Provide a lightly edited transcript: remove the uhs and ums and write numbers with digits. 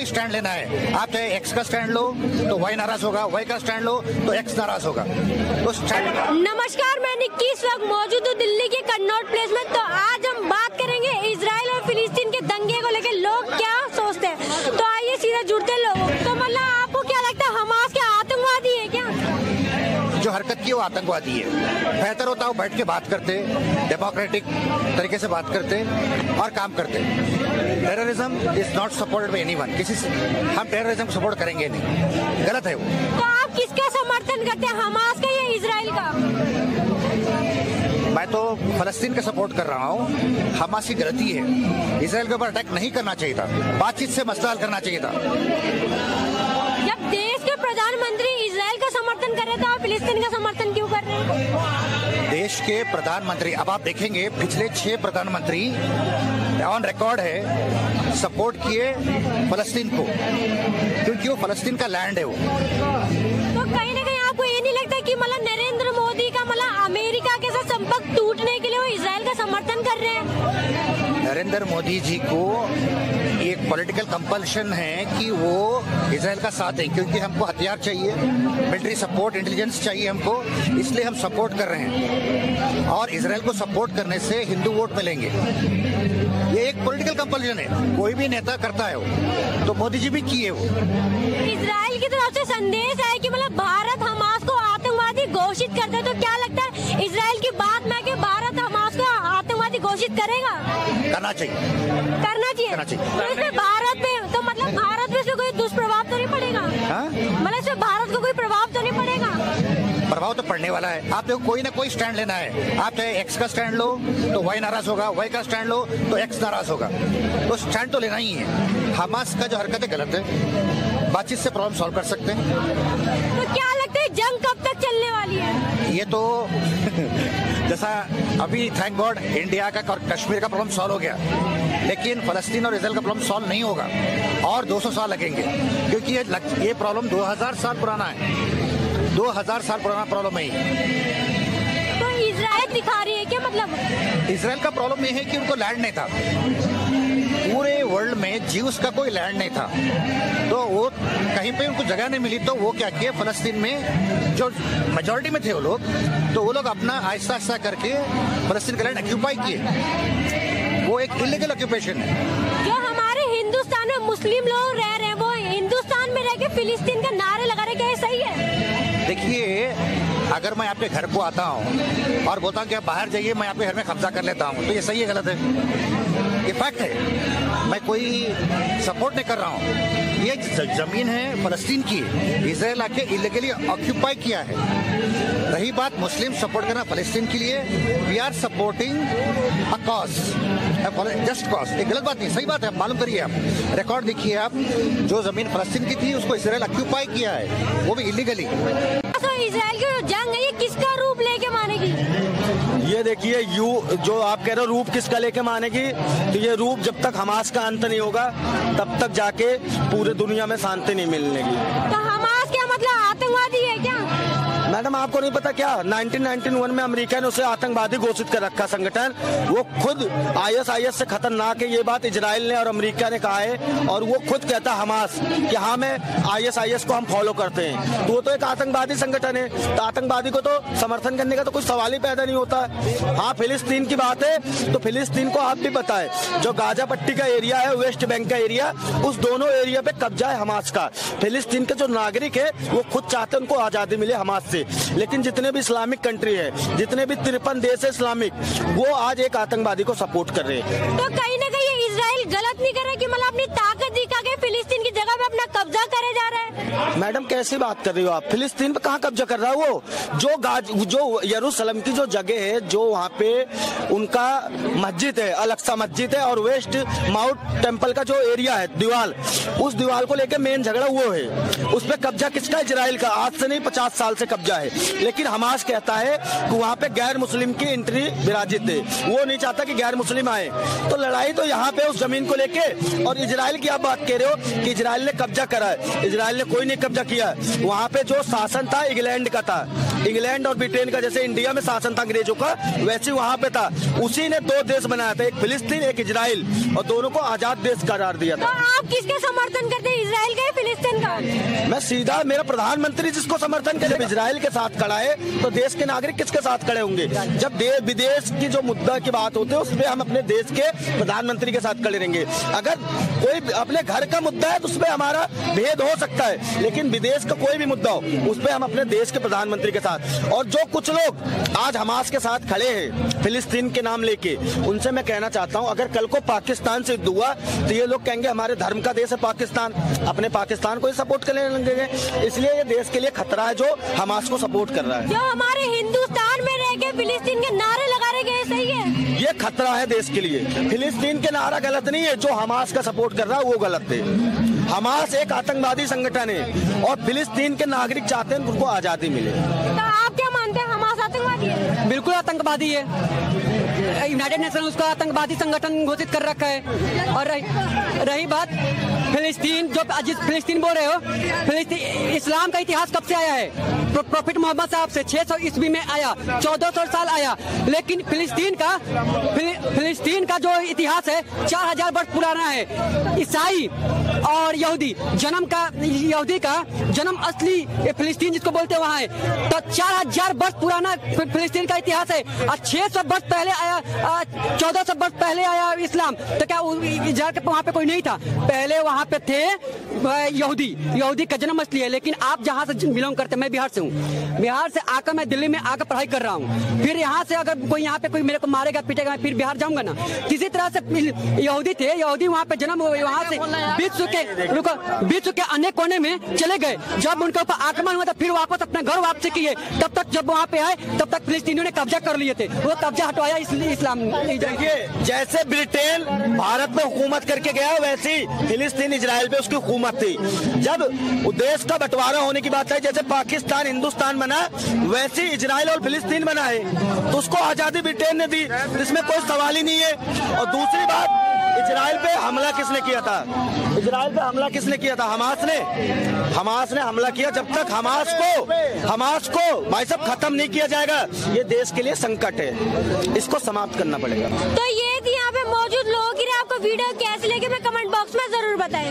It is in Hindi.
कोई स्टैंड लेना है, आप चाहे एक्स का स्टैंड लो तो वाई नाराज होगा, वाई का स्टैंड लो तो एक्स नाराज होगा। तो स्टैंड। नमस्कार, मैं निक्की इस वक्त मौजूद हूँ दिल्ली के कन्नॉट प्लेस में। तो आज हम बात करेंगे इजराइल और फिलिस्तीन के दंगे को लेकर लोग क्या सोचते हैं। तो आइए सीधा जुड़ते हैं लोगों। तो मतलब आपको क्या लगता है, हमास क्या आतंकवादी है क्या? जो हरकत की वो आतंकवादी है। बेहतर होता है बैठ के बात करते, डेमोक्रेटिक तरीके से बात करते और काम करते। Terrorism is not supported by anyone. किसी से हम टेररिज्म को सपोर्ट करेंगे नहीं, गलत है वो। तो आप किसका समर्थन करते हैं, हमास का या इजराइल का? मैं तो फलस्तीन का सपोर्ट कर रहा हूँ। हमास की गलती है, इजराइल के ऊपर अटैक नहीं करना चाहिए था, बातचीत से मसला हल करना चाहिए था। जब देश के प्रधानमंत्री इजराइल का समर्थन कर रहे थे, आप फिलिस्तीन का समर्थन क्यों कर रहे हैं? देश के प्रधानमंत्री, अब आप देखेंगे पिछले 6 प्रधानमंत्री ऑन रिकॉर्ड है सपोर्ट किए फलस्तीन को, क्योंकि वो फलस्तीन का लैंड है वो। तो कहीं ना कहीं आपको ये नहीं लगता कि मतलब नरेंद्र मोदी का मतलब अमेरिका के साथ संपर्क टूटने के लिए वो इजराइल का समर्थन कर रहे हैं? नरेंद्र मोदी जी को एक पॉलिटिकल कंपल्शन है कि वो इजराइल का साथ है, क्योंकि हमको हथियार चाहिए, मिलिट्री सपोर्ट, इंटेलिजेंस चाहिए हमको, इसलिए हम सपोर्ट कर रहे हैं। और इजराइल को सपोर्ट करने से हिंदू वोट मिलेंगे, ये एक पॉलिटिकल कंपल्शन है। कोई भी नेता करता है वो, तो मोदी जी भी किए वो। इजराइल की तरफ से संदेश है कि मतलब भारत हमास को आतंकवादी घोषित कर दे। तो क्या लगता है इजराइल की बात में कि भारत हमास को आतंकवादी घोषित करेगा? करना चाहिए, करना चाहिए। तो इसमें भारत पे तो मतलब भारत पे से कोई दुष्प्रभाव तो नहीं पड़ेगा? मतलब इसमें भारत को कोई प्रभाव तो नहीं पड़ेगा? प्रभाव तो पड़ने वाला है। आप देखो, कोई ना कोई स्टैंड लेना है, आप चाहे एक्स का स्टैंड लो तो वाई नाराज होगा, वाई का स्टैंड लो तो एक्स नाराज होगा। तो स्टैंड तो लेना ही है। हमास का जो हरकत है गलत है, बातचीत से प्रॉब्लम सॉल्व कर सकते हैं। तो क्या लगता है जंग कब तक चलने वाली है? ये तो जैसा अभी थैंक गॉड इंडिया का और कश्मीर का प्रॉब्लम सॉल्व हो गया, लेकिन फलस्तीन और इजराइल का प्रॉब्लम सॉल्व नहीं होगा और 200 साल लगेंगे, क्योंकि ये प्रॉब्लम 2000 साल पुराना है। 2000 साल पुराना प्रॉब्लम है। तो इजराइल दिखा रही है क्या? मतलब इजराइल का प्रॉब्लम ये है कि उनको लैंड नहीं था, पूरे वर्ल्ड में ज्यूस का कोई लैंड नहीं था, तो वो कहीं पे उनको जगह नहीं मिली, तो वो क्या किए, फलस्तीन में जो मेजॉरिटी में थे वो लोग, तो वो लोग अपना आहिस्ता आहिस्ता करके फलस्तीन का लैंड ऑक्यूपाई किए। वो एक इलीगल ऑक्यूपेशन है। जो हमारे हिंदुस्तान में मुस्लिम लोग रह रहे हैं, वो हिंदुस्तान में रह के फिलिस्तीन का नारे लगा रहे, क्या ये सही है? देखिए, अगर मैं आपके घर को आता हूँ और बोलता हूँ कि आप बाहर जाइए, मैं आपके घर में कब्जा कर लेता हूँ, तो ये सही है गलत है? ये फैक्ट है, मैं कोई सपोर्ट नहीं कर रहा हूँ। ये जमीन है फलस्तीन की, इजराइल आके इलीगली ऑक्यूपाई किया है। रही बात मुस्लिम सपोर्ट करना फलस्तीन के लिए, we are supporting a cause, just cause. एक गलत बात नहीं, सही बात है। मालूम करिए, आप रिकॉर्ड देखिए, आप जो जमीन फलस्तीन की थी उसको इजराइल ऑक्यूपाई किया है, वो भी इलीगली। तो इजराइल की जो जंग है ये किसका रूप लेके मानेगी? ये देखिए, जो आप कह रहे हो रूप किसका लेके मानेगी, तो ये रूप जब तक हमास का अंत नहीं होगा तब तक जाके पूरे दुनिया में शांति नहीं मिलेगी। तो हमास क्या मतलब आतंकवादी है क्या? मैडम, आपको नहीं पता क्या, 1991 में अमेरिका ने उसे आतंकवादी घोषित कर रखा संगठन। वो खुद ISIS से खतरनाक है, ये बात इजराइल ने और अमेरिका ने कहा है, और वो खुद कहता हमास कि हाँ, मैं ISIS को हम फॉलो करते हैं। तो वो तो एक आतंकवादी संगठन है, तो आतंकवादी को तो समर्थन करने का तो कुछ सवाल ही पैदा नहीं होता। हाँ, फिलिस्तीन की बात है तो फिलिस्तीन को आप भी पता है, जो गाजा पट्टी का एरिया है, वेस्ट बैंक का एरिया, उस दोनों एरिया पे कब्जा है हमास का। फिलिस्तीन के जो नागरिक है वो खुद चाहते हैं उनको आजादी मिले हमास से, लेकिन जितने भी इस्लामिक कंट्री है, जितने भी 53 देश है इस्लामिक, वो आज एक आतंकवादी को सपोर्ट कर रहे हैं। तो कहीं ना कहीं इजराइल गलत नहीं कर रहा कि मतलब अपनी ताकत दिखा के फिलिस्तीन की जगह पे अपना कब्जा करे जा रहा है? मैडम, कैसी बात कर रही हो आप? फिलिस्तीन पे कहाँ कब्जा कर रहा है वो? जो यरूशलेम की जो जगह है, जो वहाँ पे उनका मस्जिद है, अल-अक्सा मस्जिद है, और वेस्ट माउंट टेम्पल का जो एरिया है, दीवार, उस दीवार को लेकर मेन झगड़ा वो है। उस पर कब्जा किसका? इजराइल का। आज से नहीं, 50 साल से कब्जा है। लेकिन हमास कहता है कि वहाँ पे गैर मुस्लिम की एंट्री विराजित है, वो नहीं चाहता कि गैर मुस्लिम आए। तो लड़ाई तो यहाँ पे उस जमीन को लेके। और इजराइल की आप बात कह रहे हो कि इजराइल ने कब्जा करा है, इजराइल ने कोई नहीं कब्जा किया। वहाँ पे जो शासन था इंग्लैंड का था, इंग्लैंड और ब्रिटेन का, जैसे इंडिया में शासन था अंग्रेजों का, वैसे वहाँ पे था। उसी ने 2 देश बनाया था, एक फिलिस्तीन, एक इजराइल, और दोनों को आजाद देश करार दिया था। तो आप किसके समर्थन करते हैं, का? मैं सीधा, मेरा प्रधानमंत्री जिसको समर्थन करे, जब इजराइल के साथ खड़ा है तो देश के नागरिक किसके साथ खड़े होंगे? जब विदेश की जो मुद्दा की बात होती है उसमें हम अपने देश के प्रधानमंत्री के साथ खड़े रहेंगे। अगर कोई अपने घर का मुद्दा है तो उसमें हमारा भेद हो सकता है, लेकिन विदेश का कोई भी मुद्दा हो उस पर हम अपने देश के प्रधानमंत्री के साथ। और जो कुछ लोग आज हमास के साथ खड़े हैं फिलिस्तीन के नाम लेके, उनसे मैं कहना चाहता हूं, अगर कल को पाकिस्तान से युद्ध हुआ तो ये लोग कहेंगे हमारे धर्म का देश है पाकिस्तान, अपने पाकिस्तान को ही सपोर्ट करने लगेंगे। इसलिए ये देश के लिए खतरा है जो हमास को सपोर्ट कर रहा है। जो हमारे हिंदुस्तान में रह के फिलिस्तीन के नारे लगा रहे गए, सही है? ये खतरा है देश के लिए। फिलिस्तीन के नारा गलत नहीं है, जो हमास का सपोर्ट कर रहा है वो गलत है। हमास एक आतंकवादी संगठन है और फिलिस्तीन के नागरिक चाहते हैं उनको आजादी मिले। तो आप क्या मानते हैं, हमास आतंकवादी है? बिल्कुल आतंकवादी है। यूनाइटेड नेशन उसका आतंकवादी संगठन घोषित कर रखा है। और रही बात फिलिस्तीन, जो जिस फिलिस्तीन बोल रहे हो, फिलिस्तीन इस्लाम का इतिहास कब से आया है? प्रॉफिट मोहम्मद साहब से 600 ईस्वी में आया, 1400 साल आया। लेकिन फिलिस्तीन का जो इतिहास है 4000 वर्ष पुराना है। ईसाई और यहूदी यहूदी का जन्म असली फिलिस्तीन जिसको बोलते हैं वहाँ है। तो 4000 वर्ष पुराना फिलिस्तीन का इतिहास है। और 600 वर्ष पहले आया, 1400 वर्ष पहले आया इस्लाम। तो क्या इजराइल के वहाँ पे कोई नहीं था? पहले वहाँ पे थे यहूदी का जन्म असली है। लेकिन आप जहाँ से बिलोंग करते हैं, मैं बिहार से हूँ, बिहार से आकर मैं दिल्ली में आकर पढ़ाई कर रहा हूँ। फिर यहाँ से अगर कोई यहाँ पे कोई मेरे को मारेगा पीटेगा, मैं फिर बिहार जाऊंगा ना। किसी तरह से यहूदी थे, यहूदी वहाँ पे जन्म हुए, वहाँ से विश्व के अनेक कोने में चले गए। जब उनके ऊपर आक्रमण हुआ था फिर वापस अपना घर वापसी किए। तब तक जब वहाँ पे आए तब तक फिलिस्तीनियों ने कब्जा कर लिए थे, वो कब्जा हटवाया इस्लाम। देखिए, जैसे ब्रिटेन भारत में हुकूमत करके गया वैसे ही फिलिस्तीन इजराइल पे उसकी हुकूमत थी। जब देश का बंटवारा होने की बात है, जैसे पाकिस्तान हिंदुस्तान बना वैसे ही इजराइल और फिलिस्तीन बना है, तो उसको आजादी ब्रिटेन ने दी, इसमें कोई सवाल ही नहीं है। और दूसरी बात, इजराइल पे हमला किसने किया था? इजराइल पे हमला किसने किया था? हमास ने हमला किया। जब तक हमास को भाई साहब खत्म नहीं किया जाएगा, ये देश के लिए संकट है, इसको समाप्त करना पड़ेगा। तो ये थी यहाँ पे मौजूद लोगों की राय। आपको वीडियो कैसी लगी मैं कमेंट बॉक्स में जरूर बताएं।